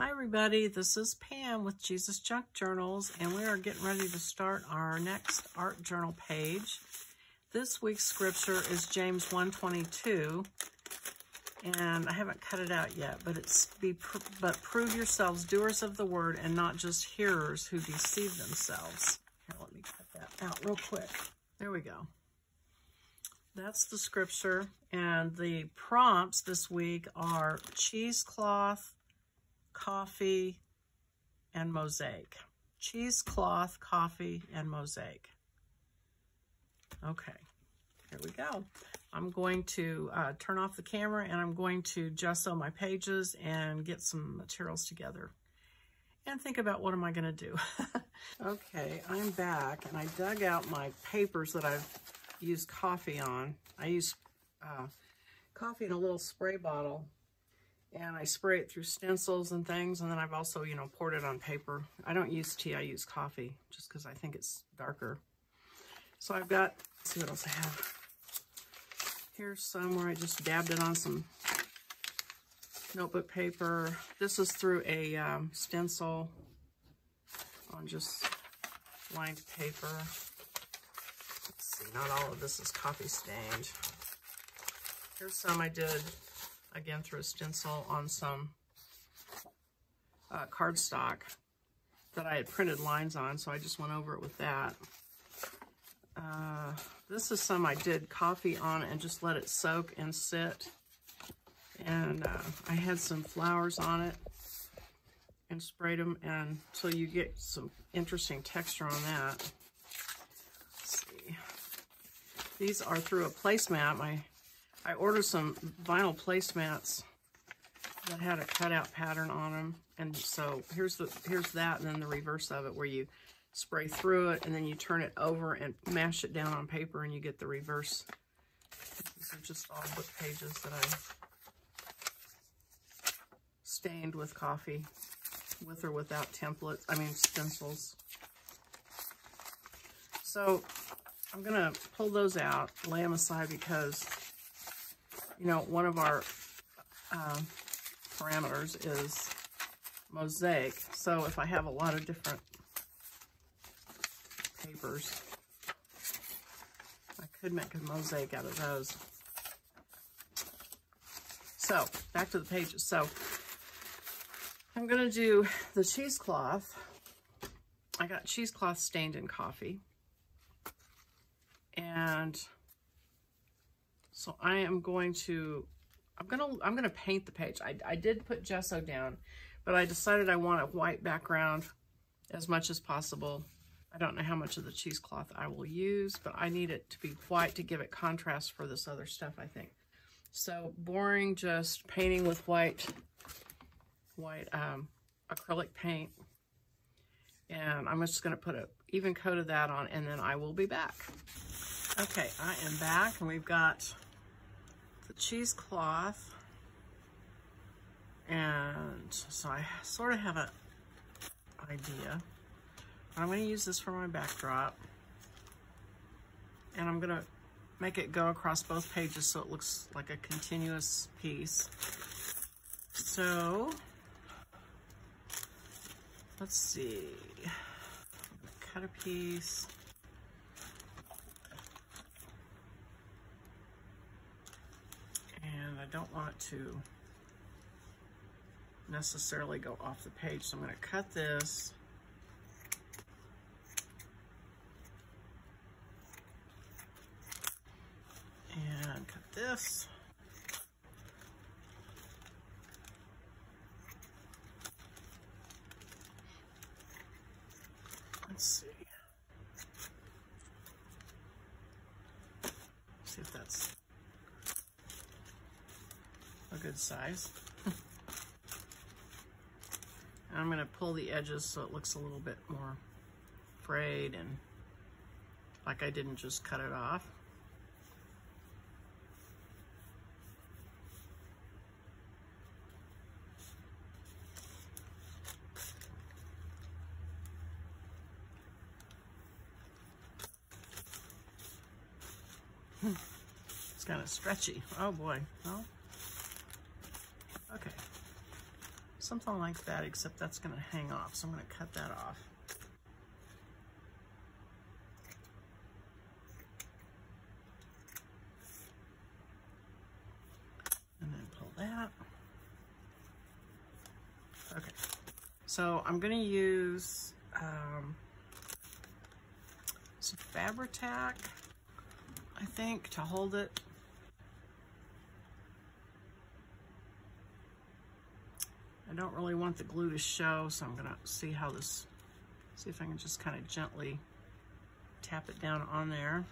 Hi everybody, this is Pam with Jesus Junk Journals, and we are getting ready to start our next art journal page. This week's scripture is James 1:22, and I haven't cut it out yet, but it's but prove yourselves doers of the word and not just hearers who deceive themselves. Here, let me cut that out real quick. There we go. That's the scripture, and the prompts this week are cheesecloth, coffee, and mosaic. Cheesecloth, coffee, and mosaic. Okay, here we go. I'm going to turn off the camera, and I'm going to gesso my pages and get some materials together and think about what am I going to do. Okay, I'm back, and I dug out my papers that I've used coffee on. I use coffee in a little spray bottle, and I spray it through stencils and things, and then I've also, poured it on paper. I don't use tea, I use coffee, just because I think it's darker. So I've got, let's see what else I have. Here's some where I just dabbed it on some notebook paper. This is through a stencil on just lined paper. Let's see, not all of this is coffee stained. Here's some I did, again, through a stencil on some cardstock that I had printed lines on, so I just went over it with that. This is some I did coffee on and just let it soak and sit. And I had some flowers on it and sprayed them, and so you get some interesting texture on that. Let's see. These are through a placemat. I ordered some vinyl placemats that had a cutout pattern on them, and so here's that, and then the reverse of it, where you spray through it and then you turn it over and mash it down on paper, and you get the reverse. These are just all book pages that I stained with coffee, with or without templates, stencils. So I'm gonna pull those out, lay them aside, because one of our parameters is mosaic. So if I have a lot of different papers, I could make a mosaic out of those. So back to the pages. So I'm going to do the cheesecloth. I got cheesecloth stained in coffee. And so I am going to, I'm going to paint the page. I did put gesso down, but I decided I want a white background as much as possible. I don't know how much of the cheesecloth I will use, but I need it to be white to give it contrast for this other stuff, I think. So boring, just painting with white acrylic paint. And I'm just going to put an even coat of that on, and then I will be back. Okay, I am back, and we've got the cheesecloth. And so I sort of have an idea. I'm going to use this for my backdrop, and I'm going to make it go across both pages so it looks like a continuous piece. So let's see, I'm going to cut a piece. And I don't want it to necessarily go off the page, so I'm going to cut this. And cut this. Let's see. See if that's a good size. I'm going to pull the edges so it looks a little bit more frayed and like I didn't just cut it off. It's kind of stretchy. Oh boy. Well, okay. So something like that, except that's going to hang off, so I'm going to cut that off. And then pull that. Okay, so I'm going to use some Fabri-Tac, I think, to hold it. I don't really want the glue to show, so I'm gonna see if I can just kind of gently tap it down on there.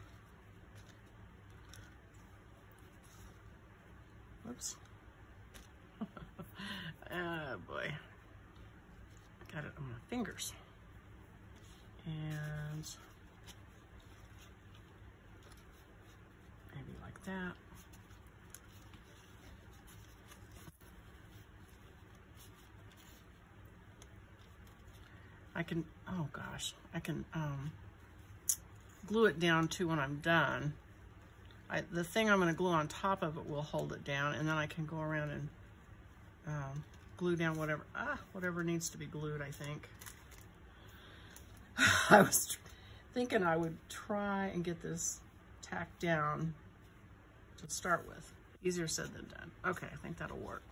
Whoops. Oh boy. Got it on my fingers. And maybe like that. I can, oh gosh, I can glue it down too when I'm done. The thing I'm going to glue on top of it will hold it down, and then I can go around and glue down whatever needs to be glued, I think. I was thinking I would try and get this tacked down to start with. Easier said than done. Okay, I think that'll work.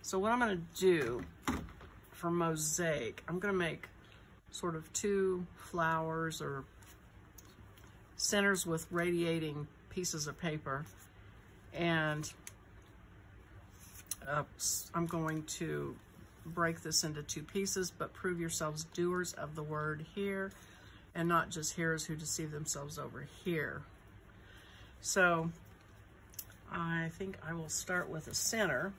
So what I'm going to do for Mosaic, I'm going to make sort of 2 flowers or centers with radiating pieces of paper, and I'm going to break this into 2 pieces, but prove yourselves doers of the word here and not just hearers who deceive themselves over here. So I think I will start with a center.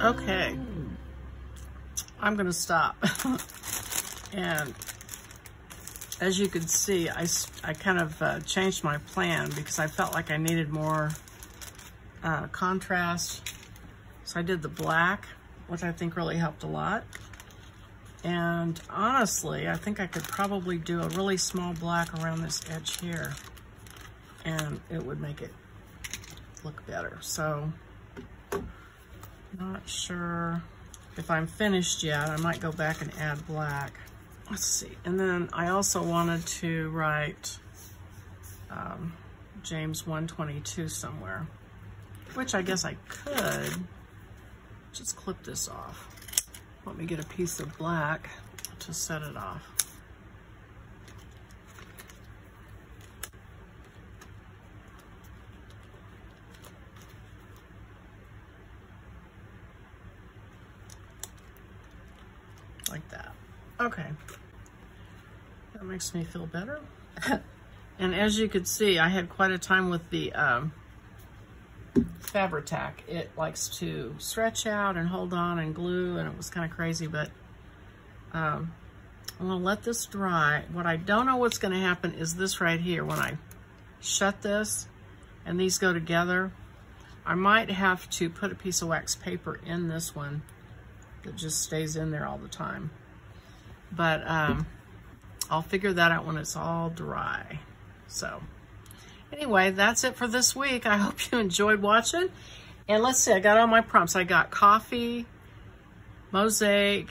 Okay, I'm going to stop. And as you can see, I kind of changed my plan because I felt like I needed more contrast. So I did the black, which I think really helped a lot. And honestly, I think I could probably do a really small black around this edge here, and it would make it look better. So, not sure if I'm finished yet. I might go back and add black. Let's see. And then I also wanted to write James 1:22 somewhere, which I guess I could just clip this off. Let me get a piece of black to set it off. Like that. Okay. That makes me feel better. And as you can see, I had quite a time with the Fabri-Tac. It likes to stretch out and hold on and glue, and it was kind of crazy, but I'm gonna let this dry. What I don't know what's gonna happen is this right here. When I shut this and these go together, I might have to put a piece of wax paper in this one that just stays in there all the time. But I'll figure that out when it's all dry. So anyway, that's it for this week. I hope you enjoyed watching. And let's see, I got all my prompts. I got coffee, Mosaic,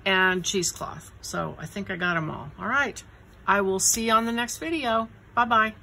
and cheesecloth. So I think I got them all. All right, I will see you on the next video. Bye-bye.